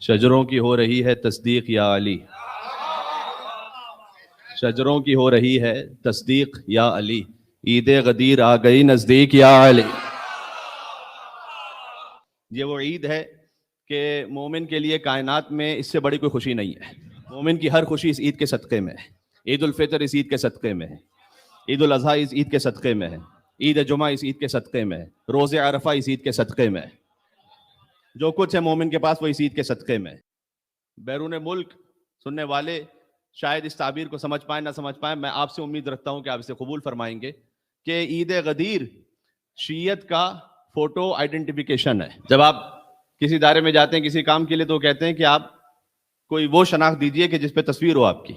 شجروں کی ہو رہی ہے تصدیق یا علی، شجروں کی ہو رہی ہے تصدیق یا علی، عید غدیر آ گئی نزدیک یا علی۔ یہ وہ عید ہے کہ مومن کے لیے کائنات میں اس سے بڑی کوئی خوشی نہیں ہے۔ مومن کی ہر خوشی اس عید کے صدقے میں ہے۔ عید الفطر اس عید کے صدقے میں ہے، عید الاضحیٰ اس عید کے صدقے میں ہے، عید جمعہ اس عید کے صدقے میں ہے، روزہ عرفہ اس عید کے صدقے میں ہے۔ جو کچھ ہے مومن کے پاس وہ اس عید کے صدقے میں ہے۔ بیرون ملک سننے والے شاید اس تعبیر کو سمجھ پائیں نہ سمجھ پائیں، میں آپ سے امید رکھتا ہوں کہ آپ اسے قبول فرمائیں گے کہ عید غدیر شیعت کا فوٹو آئیڈینٹیفیکیشن ہے۔ جب آپ کسی ادارے میں جاتے ہیں کسی کام کے لیے تو کہتے ہیں کہ آپ کوئی وہ شناخت دیجئے کہ جس پہ تصویر ہو آپ کی۔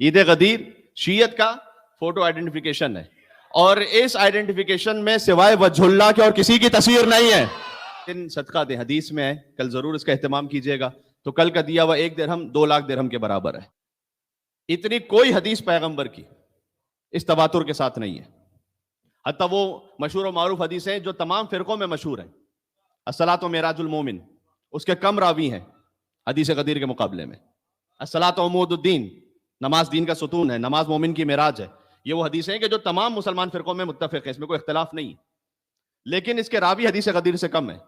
عید غدیر شیعت کا فوٹو آئیڈینٹیفیکیشن ہے، اور اس آئیڈینٹیفیکیشن میں سوائے وجہ اللہ کے اور کسی کی تصویر نہیں ہے۔ صدقہ دے حدیث میں ہے، کل ضرور اس کا اہتمام کیجئے گا، تو کل کا دیا ہوا 1 درہم 2 لاکھ درہم کے برابر ہے۔ اتنی کوئی حدیث پیغمبر کی اس تواتر کے ساتھ نہیں ہے۔ حتیٰ وہ مشہور و معروف حدیثیں جو تمام فرقوں میں مشہور ہیں، الصلاۃ معراج المومن، اس کے کم راوی ہیں حدیث غدیر کے مقابلے میں۔ الصلاۃ عمود الدین، نماز دین کا ستون ہے، نماز مومن کی معراج ہے۔ یہ وہ حدیثیں ہیں کہ جو تمام مسلمان فرقوں میں متفق ہے، اس میں کوئی اختلاف نہیں ہے، لیکن اس کے راوی حدیث غدیر سے کم ہے۔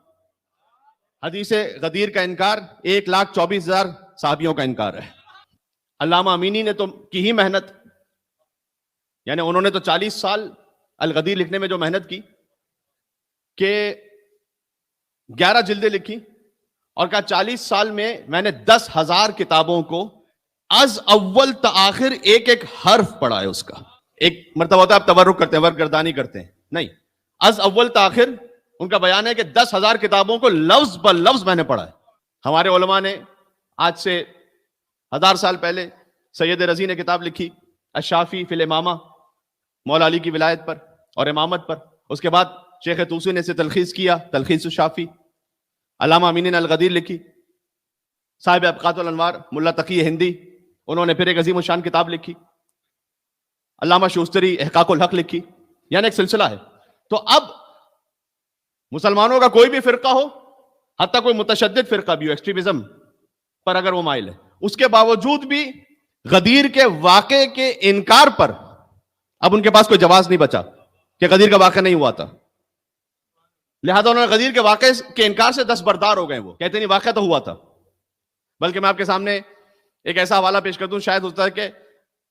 حدیث غدیر کا انکار 1,24,000 صحابیوں کا انکار ہے۔ علامہ امینی نے تو کی ہی محنت، یعنی انہوں نے تو 40 سال الغدیر لکھنے میں جو محنت کی کہ 11 جلدیں لکھی، اور کہا 40 سال میں نے 10,000 کتابوں کو از اول تا آخر ایک ایک حرف پڑھا ہے اس کا۔ ایک مرتبہ ہوتا ہے آپ تورک کرتے ہیں، ورق گردانی کرتے ہیں، نہیں، از اول تا آخر ان کا بیان ہے کہ 10,000 کتابوں کو لفظ بہ لفظ میں نے پڑھا ہے۔ ہمارے علماء نے آج سے 1000 سال پہلے سید رضی نے کتاب لکھی الشافی فی الامامہ، مولا علی کی ولایت پر اور امامت پر۔ اس کے بعد شیخ طوسی نے اسے تلخیص کیا، تلخیص الشافی۔ علامہ امینی نے الغدیر لکھی، صاحب ابقات الانوار ملا تقی ہندی، انہوں نے پھر ایک عظیم الشان کتاب لکھی، علامہ شوستری احقاق الحق لکھی، یعنی ایک سلسلہ ہے۔ تو اب مسلمانوں کا کوئی بھی فرقہ ہو، حتیٰ کوئی متشدد فرقہ بھی ہو، ایکسٹریمزم پر اگر وہ مائل ہے، اس کے باوجود بھی غدیر کے واقعے کے انکار پر اب ان کے پاس کوئی جواز نہیں بچا کہ غدیر کا واقعہ نہیں ہوا تھا۔ لہذا انہوں نے غدیر کے واقعے کے انکار سے دستبردار ہو گئے۔ وہ کہتے نہیں واقعہ تو ہوا تھا۔ بلکہ میں آپ کے سامنے ایک ایسا حوالہ پیش کر دوں، شاید ہوتا ہے کہ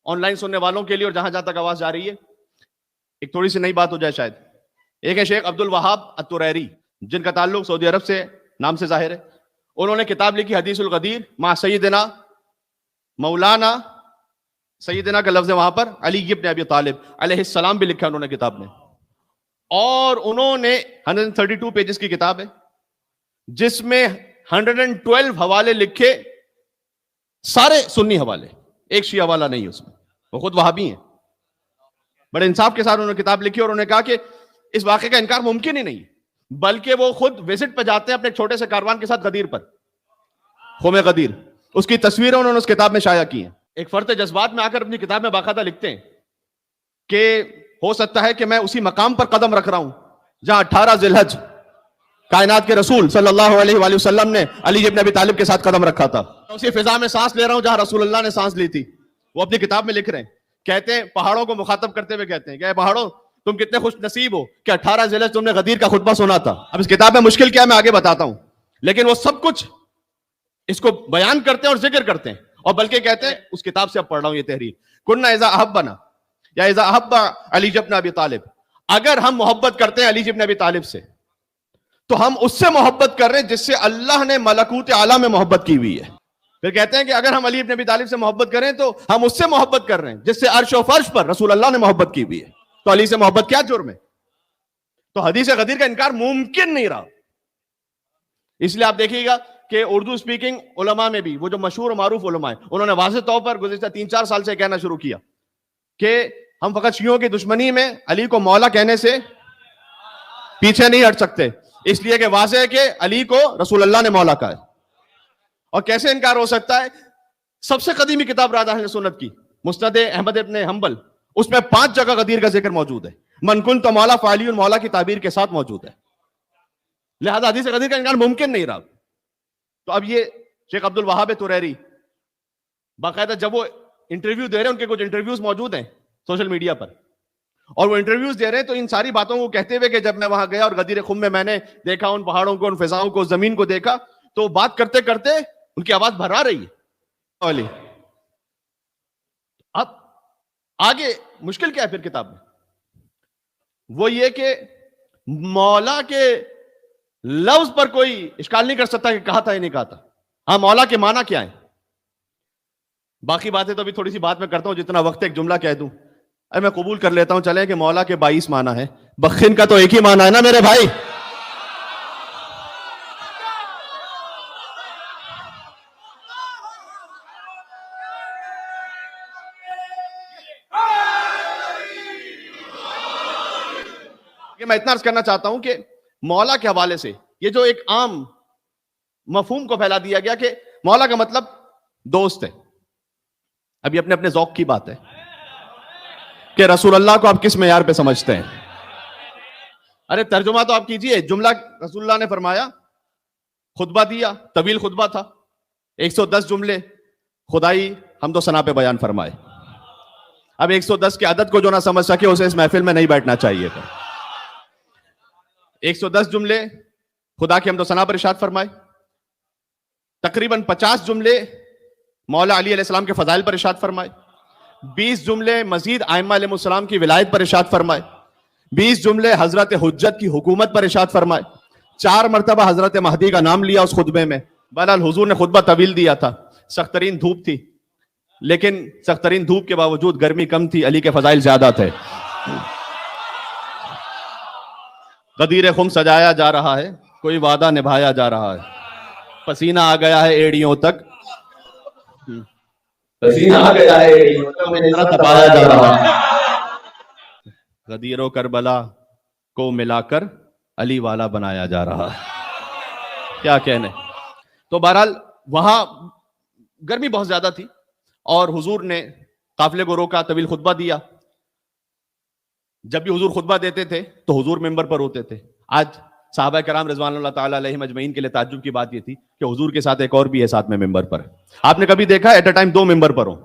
آن لائن سننے والوں کے لیے اور جہاں تک آواز جا رہی ہے ایک تھوڑی سی نئی بات ہو جائے شاید۔ ایک ہے شیخ عبد الوہاب الطریری، جن کا تعلق سعودی عرب سے نام سے ظاہر ہے۔ انہوں نے کتاب لکھی حدیث الغدیر مع سیدنا مولانا، سیدنا کا لفظ ہے وہاں پر، علی ابن ابی طالب علیہ السلام بھی لکھا انہوں نے کتاب میں، اور انہوں نے 132 پیجز کی کتاب ہے جس میں 112 حوالے لکھے، سارے سنی حوالے، ایک شیعہ حوالہ نہیں اس میں، وہ خود وہابی ہیں۔ بڑے انصاف کے ساتھ انہوں نے کتاب لکھی، اور انہوں نے کہا کہ اس واقعے کا انکار ممکن ہی نہیں، بلکہ وہ خود وزٹ پہ جاتے ہیں اپنے چھوٹے سے کاروان کے ساتھ غدیر پر، قوم غدیر، اس کی تصویریں انہوں نے اس کتاب میں شائع کی ہیں۔ ایک فرط جذبات میں آ کر اپنی کتاب میں باقاعدہ لکھتے ہیں کہ ہو سکتا ہے کہ میں اسی مقام پر قدم رکھ رہا ہوں جہاں 18 ذی الحج کائنات کے رسول صلی اللہ علیہ وآلہ وسلم نے علی ابن ابی طالب کے ساتھ قدم رکھا تھا۔ اسی فضا میں سانس لے رہا ہوں جہاں رسول اللہ نے سانس لی تھی۔ وہ اپنی کتاب میں لکھ رہے ہیں، کہتے ہیں پہاڑوں کو مخاطب کرتے ہوئے کہتے ہیں کہ اے پہاڑوں، تم کتنے خوش نصیب ہو کہ 18 ذی الحج تم نے غدیر کا خطبہ سنا تھا۔ اب اس کتاب میں مشکل کیا ہے میں آگے بتاتا ہوں، لیکن وہ سب کچھ اس کو بیان کرتے ہیں اور ذکر کرتے ہیں، اور بلکہ کہتے ہیں اس کتاب سے اب پڑھ رہا ہوں یہ تحریر، کننا اذا احبنا یا اذا احب علی ابن ابی طالب، اگر ہم محبت کرتے ہیں علی ابن ابی طالب سے تو ہم اس سے محبت کر رہے ہیں جس سے اللہ نے ملکوت اعلیٰ میں محبت کی ہوئی ہے۔ پھر کہتے ہیں کہ اگر ہم علی ابن ابی طالب سے محبت کریں تو ہم اس سے محبت کر رہے ہیں جس سے عرش و فرش پر رسول اللہ نے محبت کی ہوئی ہے، تو علی سے محبت کیا جرم ہے؟ تو حدیث غدیر کا انکار ممکن نہیں رہا۔ اس لیے آپ دیکھیے گا کہ اردو اسپیکنگ علماء میں بھی وہ جو مشہور و معروف علماء ہیں، انہوں نے واضح طور پر گزشتہ 3-4 سال سے کہنا شروع کیا کہ ہم فقط شیعوں کی دشمنی میں علی کو مولا کہنے سے پیچھے نہیں ہٹ سکتے، اس لیے کہ واضح ہے کہ علی کو رسول اللہ نے مولا کہا ہے۔ اور کیسے انکار ہو سکتا ہے؟ سب سے قدیمی کتاب راز اہل سنت کی مسند احمد ابن حنبل، اس میں 5 جگہ غدیر کا ذکر موجود ہے، من کنت مولا فعلی مولا کی تعبیر کے ساتھ موجود ہے۔ لہذا حدیث غدیر کا انکار ممکن نہیں رہا۔ تو اب یہ شیخ عبد الوہاب توریری باقاعدہ جب وہ انٹرویو دے رہے ہیں، ان کے کچھ انٹرویوز موجود ہیں سوشل میڈیا پر، اور وہ انٹرویوز دے رہے ہیں تو ان ساری باتوں کو کہتے ہوئے کہ جب میں وہاں گیا اور غدیر خم میں نے دیکھا ان پہاڑوں کو، ان فضاؤں کو، زمین کو دیکھا، تو بات کرتے کرتے ان کی آواز بھر آ رہی ہے. اب آگے مشکل کیا ہے پھر کتاب میں؟ وہ یہ کہ مولا کے لفظ پر کوئی اشکال نہیں کر سکتا کہ کہا تھا یا نہیں کہا تھا. ہاں، مولا کے معنی کیا ہے؟ باقی باتیں تو ابھی تھوڑی سی بات میں کرتا ہوں، جتنا وقت ایک جملہ کہہ دوں. میں قبول کر لیتا ہوں چلیں کہ مولا کے 22 معنی ہے، بخشن کا تو ایک ہی معنی ہے نا میرے بھائی. میں اتنا عرض کرنا چاہتا ہوں کہ مولا کے حوالے سے یہ جو ایک عام مفہوم کو پھیلا دیا گیا کہ مولا کا مطلب دوست ہے. ابھی اپنے اپنے ذوق کی بات ہے کہ رسول اللہ کو آپ کس معیار پہ سمجھتے ہیں. ارے ترجمہ تو آپ کیجئے. جملہ رسول اللہ نے فرمایا، خطبہ دیا، طویل خطبہ تھا، 110 جملے خدائی حمد و ثنا پہ بیان فرمائے. اب 110 کے عدد کو جو نہ سمجھ سکے اسے اس محفل میں نہیں بیٹھنا چاہیے تھا. 110 جملے خدا کی حمد و ثنا پر ارشاد فرمائے، تقریباً 50 جملے مولا علی علیہ السلام کے فضائل پر ارشاد فرمائے، 20 جملے مزید ائمہ علیہ السلام کی ولایت پر ارشاد فرمائے، 20 جملے حضرت حجت کی حکومت پر ارشاد فرمائے، 4 مرتبہ حضرت مہدی کا نام لیا اس خطبے میں. بہرحال حضور نے خطبہ طویل دیا تھا، سخت ترین دھوپ تھی، لیکن سخت ترین دھوپ کے باوجود گرمی کم تھی، علی کے فضائل زیادہ تھے. غدیر خم سجایا جا رہا ہے، کوئی وعدہ نبھایا جا رہا ہے، پسینہ آ گیا ہے ایڑیوں تک، پسینہ آ گیا ہے ایڑیوں تک، میں اتنا تپایا جا رہا ہے. غدیر و کربلا کو ملا کر علی والا بنایا جا رہا ہے. کیا کہنے. تو بہرحال وہاں گرمی بہت زیادہ تھی اور حضور نے قافلے کو روکا، طویل خطبہ دیا. جب بھی حضور خطبہ دیتے تھے تو حضور ممبر پر ہوتے تھے. آج صحابہ کرام رضوان اللہ تعالی علیہم اجمعین کے لیے تعجب کی بات یہ تھی کہ حضور کے ساتھ ایک اور بھی ہے ساتھ میں ممبر پر. آپ نے کبھی دیکھا ایٹ اے ٹائم 2 ممبر پر ہوں؟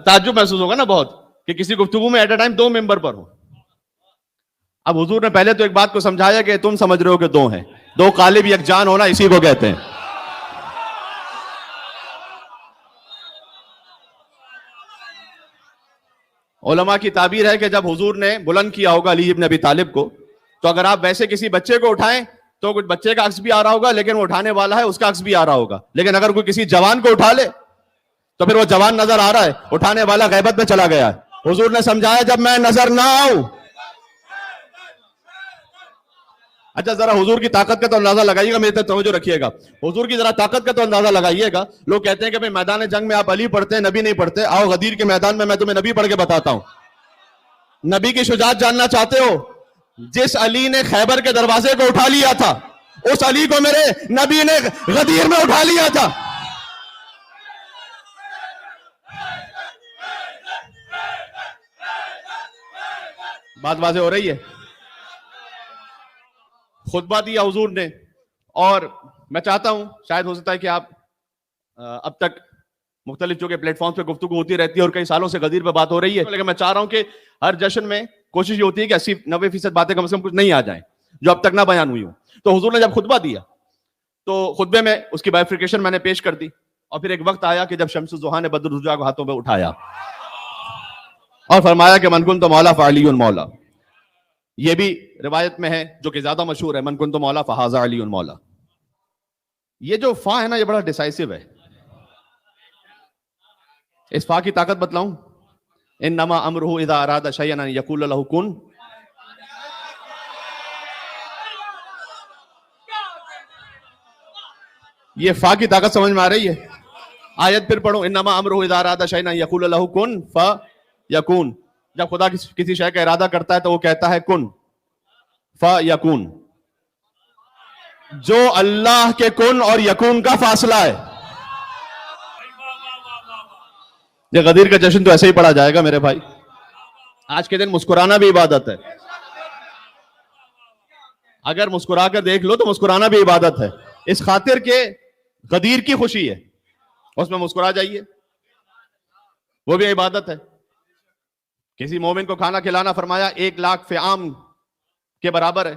تعجب محسوس ہوگا نا بہت کہ کسی گفتگو میں ایٹ اے ٹائم 2 ممبر پر ہوں. اب حضور نے پہلے تو ایک بات کو سمجھایا کہ تم سمجھ رہے ہو کہ 2 ہیں، 2 قالب یکجان ہونا اسی کو کہتے ہیں. علماء کی تعبیر ہے کہ جب حضور نے بلند کیا ہوگا علی ابن ابی طالب کو، تو اگر آپ ویسے کسی بچے کو اٹھائیں تو کچھ بچے کا عکس بھی آ رہا ہوگا، لیکن وہ اٹھانے والا ہے اس کا عکس بھی آ رہا ہوگا. لیکن اگر کوئی کسی جوان کو اٹھا لے تو پھر وہ جوان نظر آ رہا ہے، اٹھانے والا غیبت میں چلا گیا ہے. حضور نے سمجھایا جب میں نظر نہ آؤں. اچھا ذرا حضور کی طاقت کا تو اندازہ لگائیے گا، میرے تک توجہ رکھیے گا. حضور کی ذرا طاقت کا تو اندازہ لگائیے گا. لوگ کہتے ہیں کہ بھئی میدان جنگ میں آپ علی پڑھتے ہیں، نبی نہیں پڑھتے. آؤ غدیر کے میدان میں تمہیں نبی پڑھ کے بتاتا ہوں. نبی کی شجاعت جاننا چاہتے ہو؟ جس علی نے خیبر کے دروازے کو اٹھا لیا تھا، اس علی کو میرے نبی نے غدیر میں اٹھا لیا تھا. بات واضح ہو رہی ہے؟ خطبہ دیا حضور نے، اور میں چاہتا ہوں شاید ہو سکتا ہے کہ آپ اب تک مختلف جو کہ پلیٹ فارم پہ گفتگو ہوتی رہتی ہے اور کئی سالوں سے غدیر پہ بات ہو رہی ہے، لیکن میں چاہ رہا ہوں کہ ہر جشن میں کوشش یہ ہوتی ہے کہ 80-90% باتیں کم سے کم کچھ نہیں آ جائیں جو اب تک نہ بیان ہوئی ہوں. تو حضور نے جب خطبہ دیا تو خطبے میں اس کی بائفریکیشن میں نے پیش کر دی، اور پھر ایک وقت آیا کہ جب شمس الضحیٰ نے بدر الرجا کو ہاتھوں پہ اٹھایا اور فرمایا کہ من کنت مولا فعلی مولا. یہ بھی روایت میں ہے جو کہ زیادہ مشہور ہے، من کنت مولا فہذا علی مولا. یہ جو فا ہے نا، یہ بڑا ڈیسائسو ہے. اس فا کی طاقت بتلاؤں؟ انما امرہ اذا اراد شیئا ان یقول له کن. یہ فا کی طاقت سمجھ میں آ رہی ہے؟ آیت پھر پڑھو، انما امرہ اذا اراد شیئا ان یقول له کن فیکون. جب خدا کسی شے کا ارادہ کرتا ہے تو وہ کہتا ہے کن فیکون. جو اللہ کے کن اور یکون کا فاصلہ ہے. یہ غدیر کا جشن تو ایسے ہی پڑا جائے گا میرے بھائی. آج کے دن مسکرانا بھی عبادت ہے. اگر مسکرا کر دیکھ لو تو مسکرانا بھی عبادت ہے. اس خاطر کہ غدیر کی خوشی ہے, اس میں مسکرا جائیے, وہ بھی عبادت ہے. کسی مومن کو کھانا کھلانا فرمایا 1,00,000 فعام کے برابر ہے.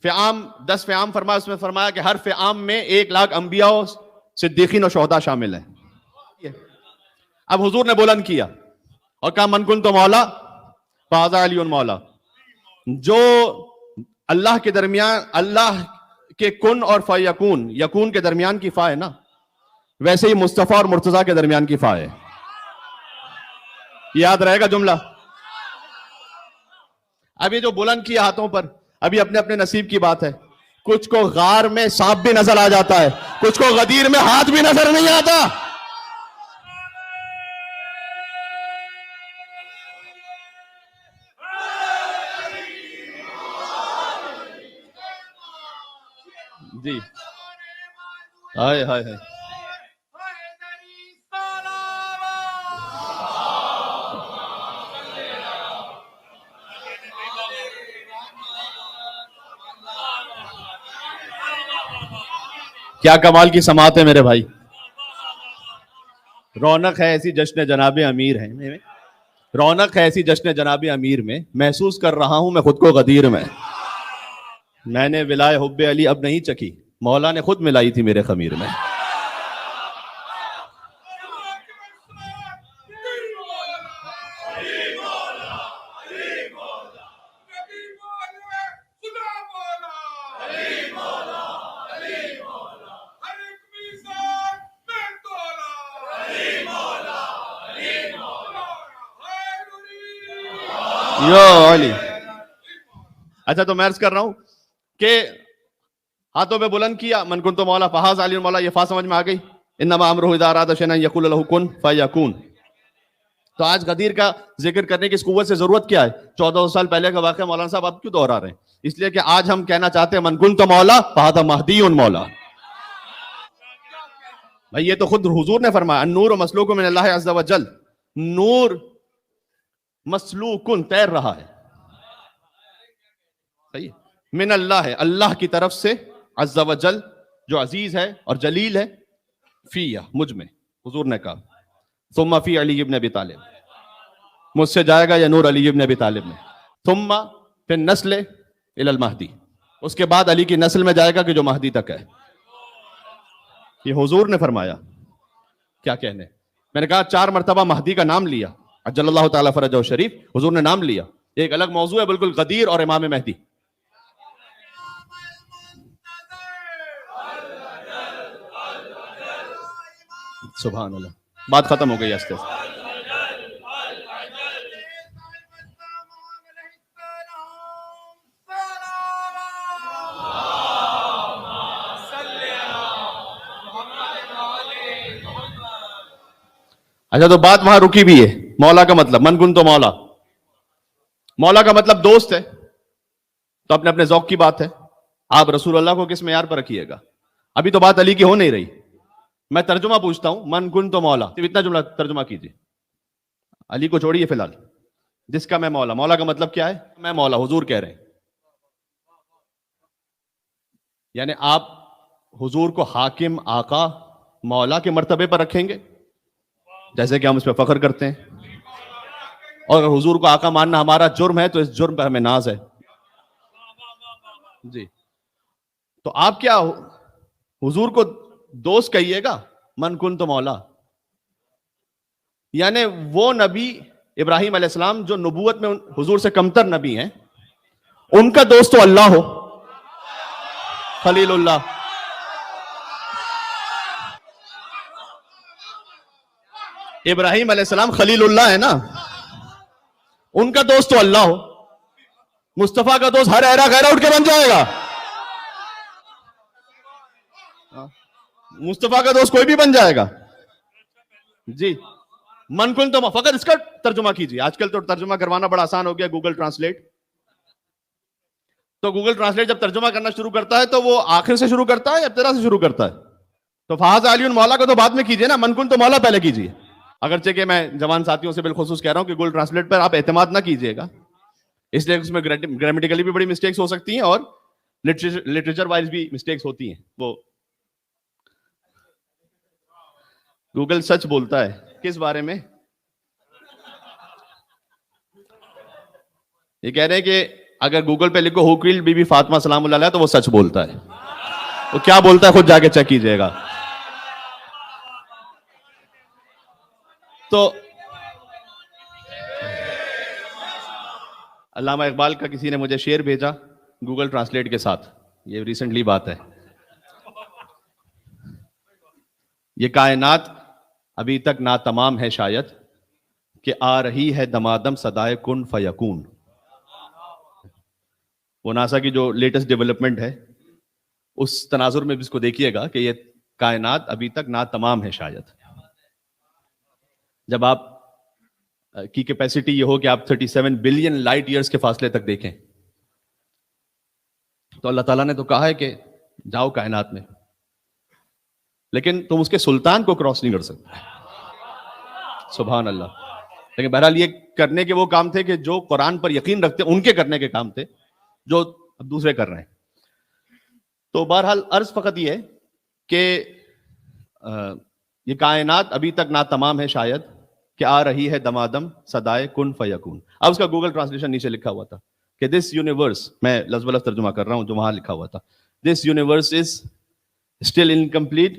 فعام 10 فعام فرمایا, اس میں فرمایا کہ ہر فعام میں 1,00,000 انبیاء, صدیقین اور شہداء شامل ہیں. اب حضور نے بلند کیا اور کہا من کنت مولا فہذا علی مولا. جو اللہ کے درمیان, اللہ کے کن اور فیکون, یکون کے درمیان کی فا ہے نا, ویسے ہی مصطفیٰ اور مرتضیٰ کے درمیان کی فا ہے. یاد رہے گا جملہ. اب یہ جو بلند کیا ہاتھوں پر, ابھی اپنے اپنے نصیب کی بات ہے. کچھ کو غار میں سانپ بھی نظر آ جاتا ہے, کچھ کو غدیر میں ہاتھ بھی نظر نہیں آتا. جی ہائے ہائے ہائے. کیا کمال کی سماعت ہے میرے بھائی. رونق ہے ایسی جشن جناب امیر ہے, رونق ہے ایسی جشن جناب امیر میں, محسوس کر رہا ہوں میں خود کو غدیر میں. میں نے ولائے حب علی اب نہیں چکی, مولا نے خود ملائی تھی میرے خمیر میں. یا علی. اچھا تو میں عرض کر رہا ہوں کہ ہاتھوں پہ بلند کیا من کنت مولا فہذا علی مولا, یہ فا سمجھ میں آ گئی. انما امرہ اذا اراد شیئا ان یقول له کن فیکون. تو آج غدیر کا ذکر کرنے کی اس قوت سے ضرورت کیا ہے؟ 1400 سال پہلے کا واقعہ مولانا صاحب آپ کیوں دہرا رہے ہیں؟ اس لیے کہ آج ہم کہنا چاہتے ہیں من کنت مولا فہذا مہدی مولا. بھائی یہ تو خود حضور نے فرمایا النور مسلوق من اللہ عز وجل, نور مسلوکن تیر رہا ہے, صحیح, من اللہ ہے, اللہ کی طرف سے, عز وجل جو عزیز ہے اور جلیل ہے, فیہ مجھ میں. حضور نے کہا ثم فی علی ابن ابی طالب, مجھ سے جائے گا یہ نور علی ابن ابی طالب میں. ثم پھر نسل الی المہدی, اس کے بعد علی کی نسل میں جائے گا کہ جو مہدی تک ہے. یہ حضور نے فرمایا, کیا کہنے. میں نے کہا 4 مرتبہ مہدی کا نام لیا, عجل اللہ تعالیٰ فرجہ شریف, حضور نے نام لیا. ایک الگ موضوع ہے بالکل, غدیر اور امام مہدی. سبحان اللہ, بات ختم ہو گئی ہستے سے. اچھا تو بات وہاں رکی بھی ہے. مولا کا مطلب من کنت مولا, مولا کا مطلب دوست ہے, تو اپنے اپنے ذوق کی بات ہے. آپ رسول اللہ کو کس معیار پر رکھیے گا. ابھی تو بات علی کی ہو نہیں رہی. میں ترجمہ پوچھتا ہوں, من کنت مولا, اتنا جملہ ترجمہ کیجیے. علی کو چھوڑیے فی الحال, جس کا میں مولا. مولا کا مطلب کیا ہے؟ میں مولا. حضور کہہ رہے ہیں یعنی آپ حضور کو حاکم, آقا, مولا کے مرتبے پر رکھیں گے, جیسے کہ ہم اس پہ فخر کرتے ہیں. اور اگر حضور کو آقا ماننا ہمارا جرم ہے تو اس جرم پہ ہمیں ناز ہے. جی تو آپ کیا حضور کو دوست کہیے گا من کنت مولا, یعنی وہ نبی ابراہیم علیہ السلام جو نبوت میں حضور سے کمتر نبی ہیں, ان کا دوست تو اللہ ہو, خلیل اللہ. ابراہیم علیہ السلام خلیل اللہ ہے نا, ان کا دوست تو اللہ ہو. مصطفیٰ کا دوست ہر ایرا غیرہ اٹھ کے بن جائے گا. مصطفیٰ کا دوست کوئی بھی بن جائے گا. جی من کنت تو فقط اس کا ترجمہ کیجیے. آج کل تو ترجمہ کروانا بڑا آسان ہو گیا, گوگل ٹرانسلیٹ. تو گوگل ٹرانسلیٹ جب ترجمہ کرنا شروع کرتا ہے تو وہ آخر سے شروع کرتا ہے یا ابتدا سے شروع کرتا ہے. تو فہذا علی مولا کو تو بعد میں کیجیے نا, من کنت تو مولا پہلے کیجیے. اگرچہ کہ میں جوان ساتھیوں سے بالخصوص کہہ رہا ہوں کہ گوگل ٹرانسلیٹ پر آپ اعتماد نہ کیجیے گا، اس لیے اس میں گرامیٹیکلی بھی بڑی مسٹیکس ہو سکتی ہیں اور لٹریچر وائز بھی مسٹیکس ہوتی ہیں. وہ گوگل سچ بولتا ہے کس بارے میں؟ یہ کہہ رہے ہیں کہ اگر گوگل پہ لکھو ہو کلڈ بی بی فاطمہ سلام اللہ علیہ تو وہ سچ بولتا ہے. وہ کیا بولتا ہے خود جا کے چیک کیجیے گا. تو علامہ اقبال کا کسی نے مجھے شعر بھیجا گوگل ٹرانسلیٹ کے ساتھ، یہ ریسنٹلی بات ہے. یہ کائنات ابھی تک ناتمام ہے شاید کہ آ رہی ہے دمادم صدائے کن فیکون. وہ ناسا کی جو لیٹسٹ ڈیولپمنٹ ہے اس تناظر میں بھی اس کو دیکھیے گا کہ یہ کائنات ابھی تک ناتمام ہے شاید. جب آپ کی کیپیسٹی یہ ہو کہ آپ 37 بلین لائٹ ایئرز کے فاصلے تک دیکھیں تو اللہ تعالیٰ نے تو کہا ہے کہ جاؤ کائنات میں، لیکن تم اس کے سلطان کو کراس نہیں کر سکتے. سبحان اللہ. لیکن بہرحال یہ کرنے کے وہ کام تھے کہ جو قرآن پر یقین رکھتے ان کے کرنے کے کام تھے جو اب دوسرے کر رہے ہیں. تو بہرحال عرض فقط یہ ہے کہ یہ کائنات ابھی تک ناتمام ہے شاید کہ آ رہی ہے دمادم صدائے کن فیکون. اب اس کا گوگل ٹرانسلیشن نیچے لکھا ہوا تھا کہ دس یونیورس، میں لفظ بلفظ ترجمہ کر رہا ہوں جو وہاں لکھا ہوا تھا، this universe is still incomplete,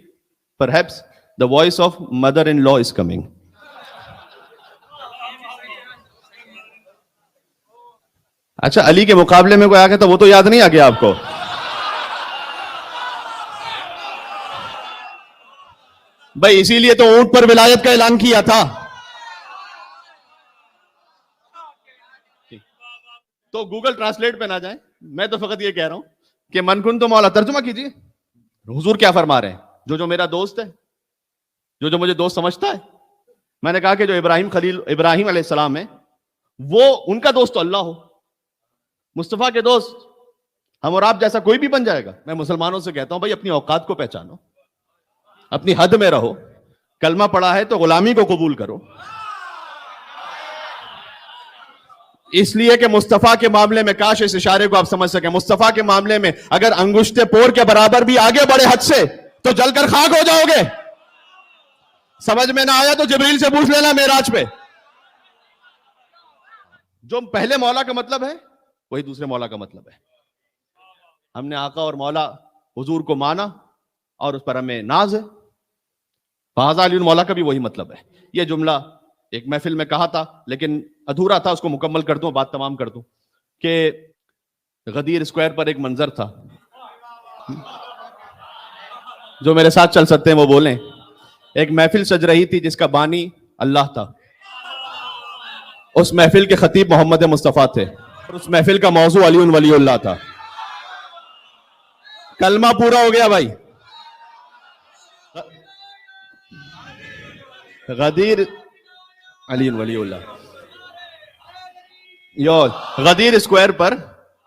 perhaps the voice of mother in law is coming. اچھا علی کے مقابلے میں کوئی آ گیا تو وہ تو یاد نہیں آ گیا آپ کو؟ بھائی اسی لیے تو اونٹ پر ولایت کا اعلان کیا تھا. تو گوگل ٹرانسلیٹ پہ نہ جائیں، میں تو فقط یہ کہہ رہا ہوں کہ من کن تو مولا ترجمہ کیجیے. حضور کیا فرما رہے ہیں؟ جو میرا دوست ہے، جو مجھے دوست سمجھتا ہے. میں نے کہا کہ جو ابراہیم علیہ السلام ہے وہ ان کا دوست تو اللہ ہو، مصطفیٰ کے دوست ہم اور آپ جیسا کوئی بھی بن جائے گا. میں مسلمانوں سے کہتا ہوں بھائی اپنی اوقات کو پہچانو، اپنی حد میں رہو. کلمہ پڑھا ہے تو غلامی کو قبول کرو، اس لیے کہ مصطفیٰ کے معاملے میں کاش اس اشارے کو آپ سمجھ سکیں. مصطفیٰ کے معاملے میں اگر انگشت پور کے برابر بھی آگے بڑھے حد سے تو جل کر خاک ہو جاؤ گے. سمجھ میں نہ آیا تو جبریل سے پوچھ لینا معراج پہ. جو پہلے مولا کا مطلب ہے وہی دوسرے مولا کا مطلب ہے. ہم نے آقا اور مولا حضور کو مانا اور اس پر ہمیں ناز ہے. فہذا علی مولا کا بھی وہی مطلب ہے. یہ جملہ ایک محفل میں کہا تھا لیکن ادھورا تھا، اس کو مکمل کر دوں، بات تمام کر دوں کہ غدیر اسکوائر پر ایک منظر تھا. جو میرے ساتھ چل سکتے ہیں وہ بولیں. ایک محفل سج رہی تھی جس کا بانی اللہ تھا. اس محفل کے خطیب محمد مصطفیٰ تھے اور اس محفل کا موضوع علی ولی اللہ تھا. کلمہ پورا ہو گیا بھائی. غدیر علی ولی اللہ. غدیر اسکوائر پر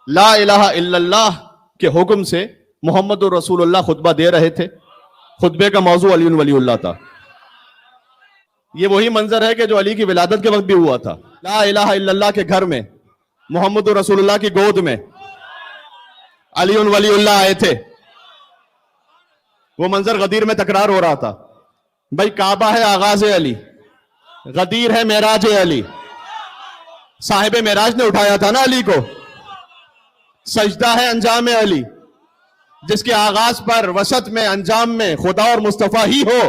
لا الہ الا اللہ کے حکم سے محمد رسول اللہ خطبہ دے رہے تھے. خطبے کا موضوع علی ولی اللہ تھا. یہ وہی منظر ہے کہ جو علی کی ولادت کے وقت بھی ہوا تھا. لا الہ الا اللہ کے گھر میں محمد رسول اللہ کی گود میں علی ولی اللہ آئے تھے. وہ منظر غدیر میں تکرار ہو رہا تھا. بھائی کعبہ ہے آغاز علی، غدیر ہے معراج علی. صاحب معراج نے اٹھایا تھا نا علی کو. سجدہ ہے انجام علی، جس کے آغاز پر، وسط میں، انجام میں خدا اور مصطفیٰ ہی ہو.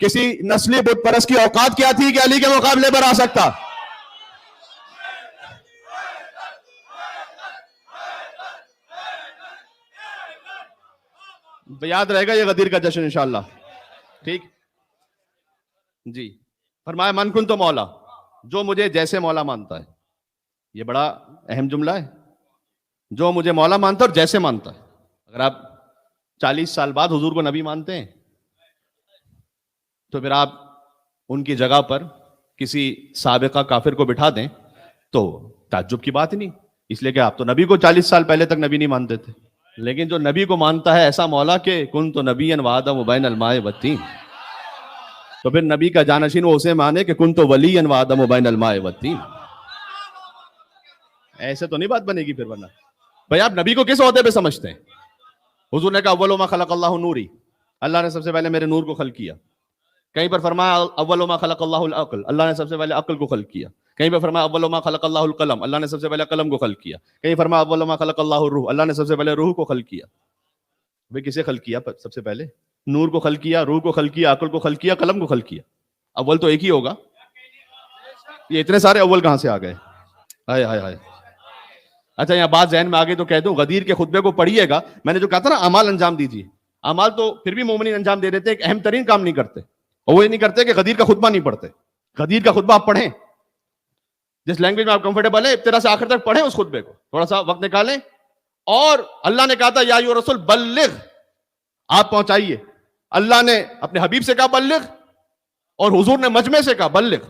کسی نسلی بت پرست کی اوقات کیا تھی کہ علی کے مقابلے پر آ سکتا؟ یاد رہے گا یہ غدیر کا جشن انشاءاللہ. ٹھیک جی. فرمایا من کن تو مولا، جو مجھے جیسے مولا مانتا ہے. یہ بڑا اہم جملہ ہے. جو مجھے مولا مانتا ہے اور جیسے مانتا ہے. اگر آپ 40 سال بعد حضور کو نبی مانتے ہیں تو پھر آپ ان کی جگہ پر کسی سابقہ کافر کو بٹھا دیں تو تعجب کی بات ہی نہیں، اس لیے کہ آپ تو نبی کو 40 سال پہلے تک نبی نہیں مانتے تھے. لیکن جو نبی کو مانتا ہے ایسا مولا کہ کن تو نبی وعدہ مبین الماء والتین. تو پھر نبی کا جانشین وہ اسے مانے کہ کن تو ولی و آدم بین الماء والطین. ایسے تو نہیں بات بنے گی پھر. ورنہ بھائی آپ نبی کو کس عہدے پہ سمجھتے ہیں؟ حضور نے کہا اول ما خلق اللہ نوری، اللہ نے سب سے پہلے میرے نور کو خلق کیا. کہیں پر فرمایا اول ما خلق اللہ العقل، اللہ نے سب سے پہلے عقل کو خلق کیا. کہیں پر فرمایا اول ما خلق اللہ القلم، اللہ نے سب سے پہلے قلم کو خلق کیا. کہیں فرمایا اول ما خلق اللہ الروح، اللہ نے سب سے پہلے روح کو خلق کیا. بھائی کسے خلق کیا سب سے پہلے؟ نور کو خلق کیا، روح کو خلق کیا، عقل کو خلق کیا، قلم کو خلق کیا. اول تو ایک ہی ہوگا. یہ اتنے سارے اول کہاں سے آ گئے؟ ہائے ہائے ہائے. اچھا یہاں بات ذہن میں آ گئی تو کہہ دوں، غدیر کے خطبے کو پڑھیے گا. میں نے جو کہا تھا نا اعمال انجام دیجیے، اعمال تو پھر بھی مومنین انجام دے دیتے ہیں، ایک اہم ترین کام نہیں کرتے. اور وہ یہ نہیں کرتے کہ غدیر کا خطبہ نہیں پڑھتے. غدیر کا خطبہ آپ پڑھیں، جس لینگویج میں آپ کمفرٹیبل ہیں، ابتدا سے آخر تک پڑھیں اس خطبے کو، تھوڑا سا وقت نکالیں. اور اللہ نے کہا تھا یا ایھا الرسول بلغ، آپ پہنچائیے. اللہ نے اپنے حبیب سے کہا بلغ، اور حضور نے مجمع سے کہا بلغ.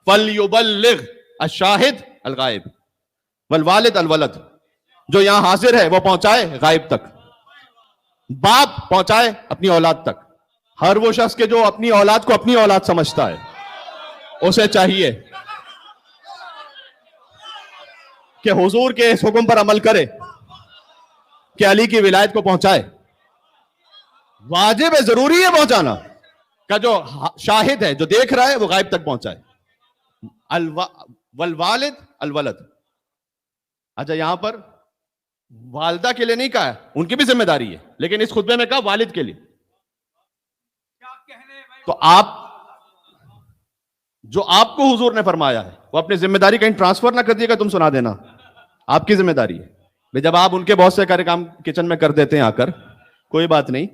فلیبلغ الشاہد الغائب والوالد الولد، جو یہاں حاضر ہے وہ پہنچائے غائب تک. باپ پہنچائے اپنی اولاد تک. ہر وہ شخص کے جو اپنی اولاد کو اپنی اولاد سمجھتا ہے، اسے چاہیے کہ حضور کے اس حکم پر عمل کرے کہ علی کی ولایت کو پہنچائے. واجب ہے، ضروری ہے پہنچانا. کا جو شاہد ہے، جو دیکھ رہا ہے، وہ غائب تک پہنچائے. والوالد الولد. اچھا یہاں پر والدہ کے لیے نہیں کہا ہے، ان کی بھی ذمہ داری ہے، لیکن اس خطبے میں کہا والد کے لیے. تو جو آپ کو حضور نے فرمایا ہے وہ اپنی ذمہ داری کہیں ٹرانسفر نہ کر دیے گا، تم سنا دینا. آپ کی ذمہ داری ہے. جب آپ ان کے بہت سے سارے کام کچن میں کر دیتے ہیں آ کر، کوئی بات نہیں،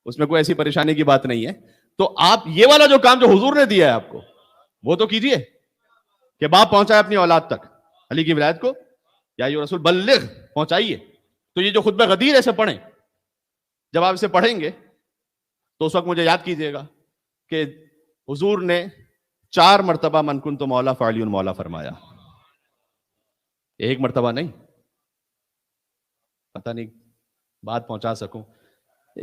اس میں کوئی ایسی پریشانی کی بات نہیں ہے. تو آپ یہ والا جو کام جو حضور نے دیا ہے آپ کو، وہ تو کیجئے کہ باپ پہنچائے اپنی اولاد تک علی کی ولایت کو. یا ایھا رسول بلغ، پہنچائیے. تو یہ جو خطبہ غدیر ایسے پڑھیں، جب آپ اسے پڑھیں گے تو اس وقت مجھے یاد کیجئے گا کہ حضور نے 4 مرتبہ من کنت مولا فعلی مولا فرمایا. ایک مرتبہ نہیں. پتہ نہیں بات پہنچا سکوں.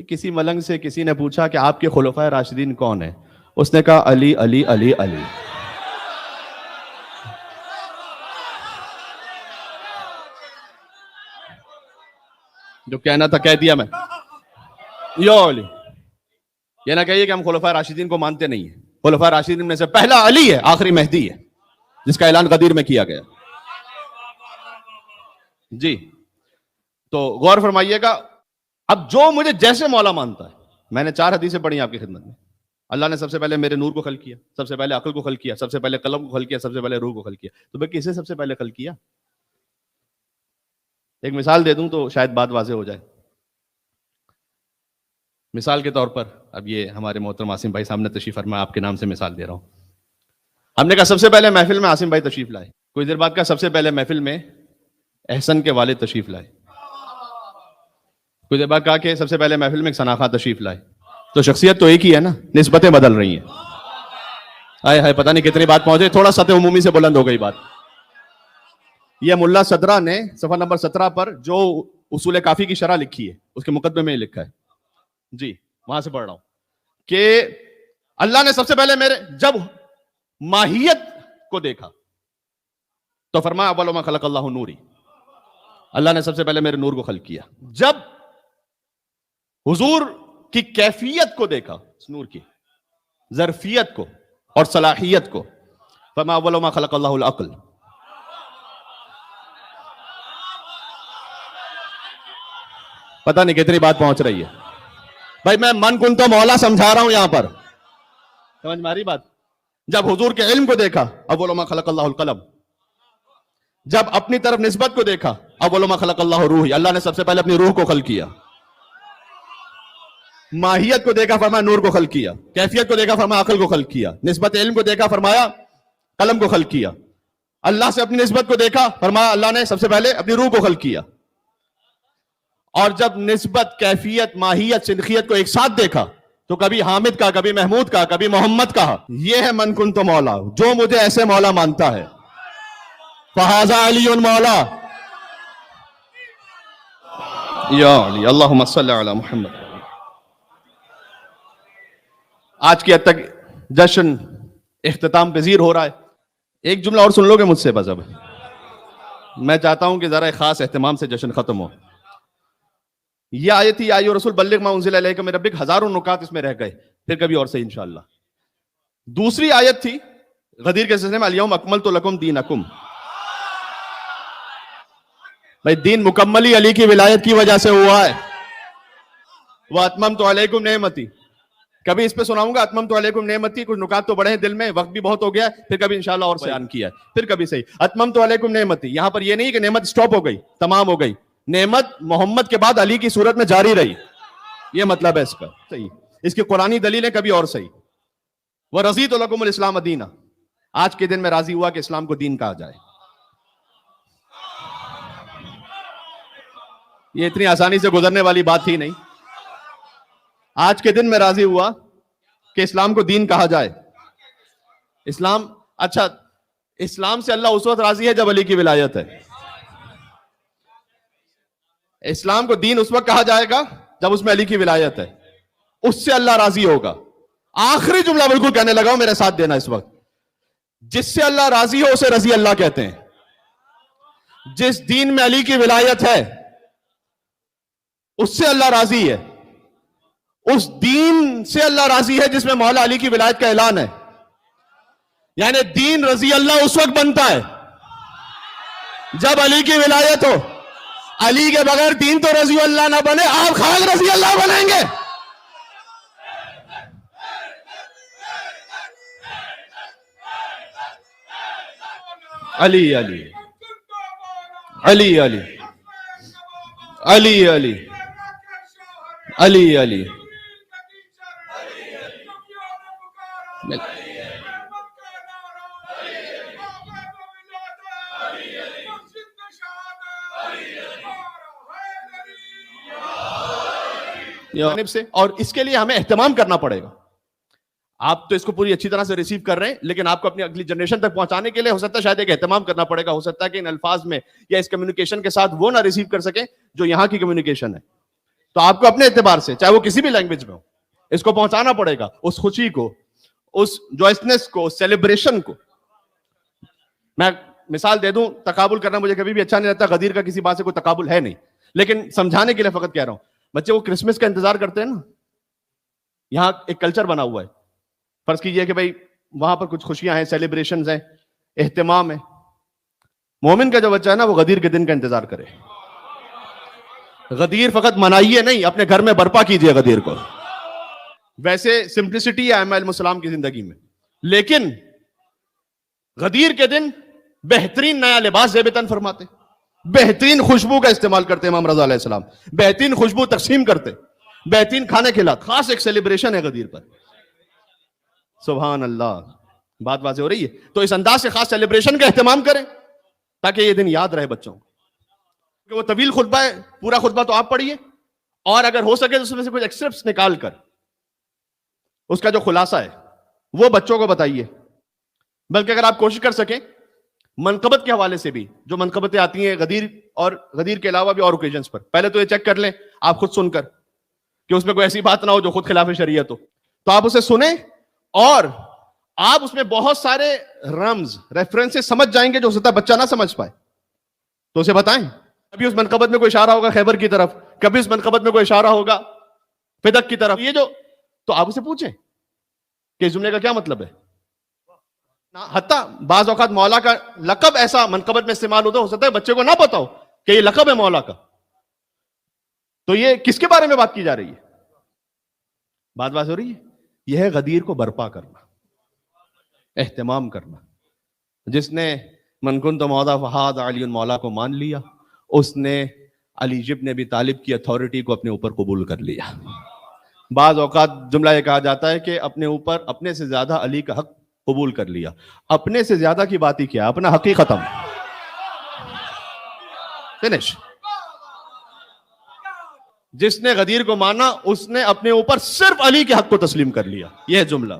کسی ملنگ سے کسی نے پوچھا کہ آپ کے خلفائے راشدین کون ہیں؟ اس نے کہا علی علی علی علی. جو کہنا تھا کہہ دیا میں. یا علی. یہ نہ کہیے کہ ہم خلفائے راشدین کو مانتے نہیں ہیں. خلفائے راشدین میں سے پہلا علی ہے، آخری مہدی ہے، جس کا اعلان غدیر میں کیا گیا. جی تو غور فرمائیے گا. اب جو مجھے جیسے مولا مانتا ہے، میں نے 4 حدیثیں پڑھی آپ کی خدمت میں. اللہ نے سب سے پہلے میرے نور کو خلق کیا، سب سے پہلے عقل کو خلق کیا، سب سے پہلے قلم کو خلق کیا، سب سے پہلے روح کو خلق کیا. تو بھئی کسے سب سے پہلے خلق کیا؟ ایک مثال دے دوں تو شاید بات واضح ہو جائے. مثال کے طور پر، اب یہ ہمارے محترم عاصم بھائی سامنے تشریف فرما، آپ کے نام سے مثال دے رہا ہوں. ہم نے کہا سب سے پہلے محفل میں عاصم بھائی تشریف لائے. کچھ دیر بعد کہا سب سے پہلے محفل میں احسن کے والد تشریف لائے. کچھ دیر بعد کہا کہ سب سے پہلے محفل میں ثنا خان تشریف لائے. تو شخصیت تو ایک ہی ہے نا، نسبتیں بدل رہی ہیں. ہائے ہائے پتہ نہیں کتنی بات پہنچے، تھوڑا سطح عمومی سے بلند ہو گئی بات. یہ ملا صدرہ نے صفحہ نمبر 17 پر جو اصول کافی کی شرح لکھی ہے، اس کے مقدمے میں لکھا ہے. جی وہاں سے پڑھ رہا ہوں کہ اللہ نے سب سے پہلے جب ماہیت کو دیکھا تو فرمایا اول ما خلق اللہ نوری، اللہ نے سب سے پہلے میرے نور کو خلق کیا. جب حضور کی کیفیت کو دیکھا، اس نور کی ظرفیت کو اور صلاحیت کو، فرمایا اول ما خلق اللہ العقل. پتہ نہیں کتنی بات پہنچ رہی ہے بھائی. میں من کن تو مولا سمجھا رہا ہوں یہاں پر، سمجھ میں آ رہی بات. جب حضور کے علم کو دیکھا، اول ما خلق اللہ القلم. جب اپنی طرف نسبت کو دیکھا، اول ما خلق اللہ روح، اللہ نے سب سے پہلے اپنی روح کو خلق کیا. ماہیت کو دیکھا، فرمایا نور کو خلق کیا. کیفیت کو دیکھا، فرمایا عقل کو خلق کیا. نسبت علم کو دیکھا، فرمایا قلم کو خلق کیا. اللہ سے اپنی نسبت کو دیکھا، فرمایا اللہ نے سب سے پہلے اپنی روح کو خلق کیا. اور جب نسبت، کیفیت، ماہیت، سنخیت کو ایک ساتھ دیکھا تو کبھی حامد کا، کبھی محمود کا، کبھی محمد کا. یہ ہے من کنت مولا، جو مجھے ایسے مولا مانتا ہے. فہذا علی مولا. یا علی اللہم صلی علی محمد. آج کی حد تک جشن اختتام پذیر ہو رہا ہے. ایک جملہ اور سن لو گے مجھ سے بس. اب میں چاہتا ہوں کہ ذرا ایک خاص اہتمام سے جشن ختم ہو. یہ آیت تھی یا ایھا الرسول بلغ ما انزل الیک من ربک. ہزاروں نکات اس میں رہ گئے, پھر کبھی اور سے انشاءاللہ. دوسری آیت تھی غدیر کے سلسلے میں الیوم اکملت لکم دینکم. بھائی دین مکمل ہی علی کی ولایت کی وجہ سے ہوا ہے. واتممت علیکم نعمتی. کبھی اس پہ سناؤں گا اتممت علیکم نعمتی. کچھ نکات تو بڑے ہیں دل میں, وقت بھی بہت ہو گیا, پھر کبھی انشاءاللہ اور بیان کیا ہے, پھر کبھی صحیح. اتممت علیکم نعمتی, یہاں پر یہ نہیں کہ نعمت سٹاپ ہو گئی, تمام ہو گئی. نعمت محمد کے بعد علی کی صورت میں جاری رہی, یہ مطلب ہے اس کا. صحیح, اس کی قرآنی دلیل ہے, کبھی اور صحیح. وَرَضِيتُ لَكُمُ الْإِسْلَامَ دِينًا. آج کے دن میں راضی ہوا کہ اسلام کو دین کہا جائے. یہ اتنی آسانی سے گزرنے والی بات تھی نہیں. آج کے دن میں راضی ہوا کہ اسلام کو دین کہا جائے. اسلام, اچھا اسلام سے اللہ اس وقت راضی ہے جب علی کی ولایت ہے. اسلام کو دین اس وقت کہا جائے گا جب اس میں علی کی ولایت ہے, اس سے اللہ راضی ہوگا. آخری جملہ بالکل کہنے لگا ہوں, میرے ساتھ دینا اس وقت. جس سے اللہ راضی ہو اسے رضی اللہ کہتے ہیں. جس دین میں علی کی ولایت ہے اس سے اللہ راضی ہے. اس دین سے اللہ راضی ہے جس میں مولا علی کی ولایت کا اعلان ہے. یعنی دین رضی اللہ اس وقت بنتا ہے جب علی کی ولایت ہو. علی کے بغیر دین تو رضی اللہ نہ بنے, آپ خاک رضی اللہ بنیں گے. علی علی علی علی علی علی علی علی. جانب سے, اور اس کے لیے ہمیں اہتمام کرنا پڑے گا. آپ تو اس کو پوری اچھی طرح سے ریسیو کر رہے ہیں, لیکن آپ کو اپنی اگلی جنریشن تک پہنچانے کے لیے ہو سکتا ہے شاید ایک اہتمام کرنا پڑے گا. ہو سکتا ہے کہ ان الفاظ میں یا اس کمیونیکیشن کے ساتھ وہ نہ ریسیو کر سکیں جو یہاں کی کمیونیکیشن ہے. تو آپ کو اپنے اعتبار سے, چاہے وہ کسی بھی لینگویج میں ہو, اس کو پہنچانا پڑے گا. اس خوشی کو, اس جوائسنس کو, اس سیلیبریشن کو. میں مثال دے دوں, تقابل کرنا مجھے کبھی بھی اچھا نہیں لگتا. غدیر کا کسی بات سے کوئی تقابل ہے نہیں, لیکن سمجھانے کے لیے فقط کہہ رہا ہوں. بچے وہ کرسمس کا انتظار کرتے ہیں نا, یہاں ایک کلچر بنا ہوا ہے. فرض کیجئے کہ بھائی وہاں پر کچھ خوشیاں ہیں, سیلیبریشنز ہیں, اہتمام ہے. مومن کا جو بچہ ہے نا, وہ غدیر کے دن کا انتظار کرے. غدیر فقط منائیے نہیں, اپنے گھر میں برپا کیجئے غدیر کو. ویسے سمپلسٹی ہے ائمہ علیہ السلام کی زندگی میں, لیکن غدیر کے دن بہترین نیا لباس زیب تن فرماتے, بہترین خوشبو کا استعمال کرتے امام رضا علیہ السلام, بہترین خوشبو تقسیم کرتے, بہترین کھانے کھلاتے. خاص ایک سیلیبریشن ہے غدیر پر. سبحان اللہ, بات واضح ہو رہی ہے. تو اس انداز سے خاص سیلیبریشن کا اہتمام کریں تاکہ یہ دن یاد رہے بچوں کو. کہ وہ طویل خطبہ ہے, پورا خطبہ تو آپ پڑھیے, اور اگر ہو سکے تو اس میں سے کچھ ایکسٹرپٹس نکال کر اس کا جو خلاصہ ہے وہ بچوں کو بتائیے. بلکہ اگر آپ کوشش کر سکیں منقبت کے حوالے سے بھی, جو منقبتیں آتی ہیں غدیر اور غدیر کے علاوہ بھی اور اوکیجنز پر, پہلے تو یہ چیک کر لیں آپ خود سن کر کہ اس میں کوئی ایسی بات نہ ہو جو خود خلاف شریعت ہو. تو آپ اسے سنیں, اور آپ اس میں بہت سارے رمز, ریفرنسز سمجھ جائیں گے جو ہو سکتا ہے بچہ نہ سمجھ پائے, تو اسے بتائیں. کبھی اس منقبت میں کوئی اشارہ ہوگا خیبر کی طرف, کبھی اس منقبت میں کوئی اشارہ ہوگا فدق کی طرف. یہ جو, تو آپ اسے پوچھیں کہ اس جملے کا کیا مطلب ہے. حتیٰ بعض اوقات مولا کا لقب ایسا منقبت میں استعمال ہوتا ہے, ہو سکتا ہے بچے کو نہ پتا ہو کہ یہ لقب ہے مولا کا. تو یہ کس کے بارے میں بات کی جا رہی ہے, بات ہو رہی ہے. یہ ہے غدیر کو برپا کرنا, اہتمام کرنا. جس نے من کنت مولا فہذ علی مولا کو مان لیا, اس نے علی ابن ابی طالب کی اتھارٹی کو اپنے اوپر قبول کر لیا. بعض اوقات جملہ یہ کہا جاتا ہے کہ اپنے اوپر اپنے سے زیادہ علی کا حق قبول کر لیا. اپنے سے زیادہ کی بات ہی کیا, اپنا حق ہی ختم, فنش. جس نے غدیر کو مانا اس نے اپنے اوپر صرف علی کے حق کو تسلیم کر لیا. یہ جملہ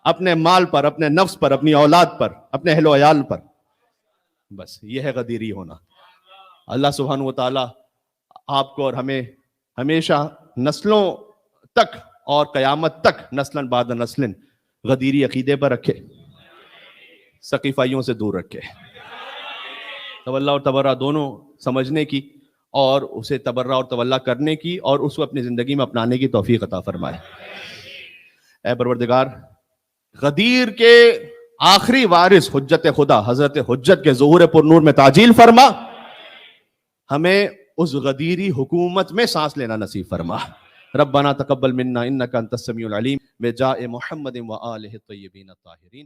اپنے مال پر, اپنے نفس پر, اپنی اولاد پر, اپنے اہل و عیال پر, بس یہ ہے غدیری ہونا. اللہ سبحانہ و تعالی آپ کو اور ہمیں ہمیشہ نسلوں تک اور قیامت تک نسلاً بعد نسلاً غدیری عقیدے پر رکھے، سقیفائیوں سے دور رکھے، تولا اور تبرہ دونوں سمجھنے کی اور اسے تبرہ اور تولا کرنے کی اور اس کو اپنی زندگی میں اپنانے کی توفیق عطا فرمائے۔ اے پروردگار، غدیر کے آخری وارث حجت خدا حضرت حجت کے ظہور پر نور میں تعجیل فرما، ہمیں اس غدیری حکومت میں سانس لینا نصیب فرما۔ ربنا تقبل منا انک انت السمیع العلیم بجاہ محمد و آلہ الطیبین الطاہرین۔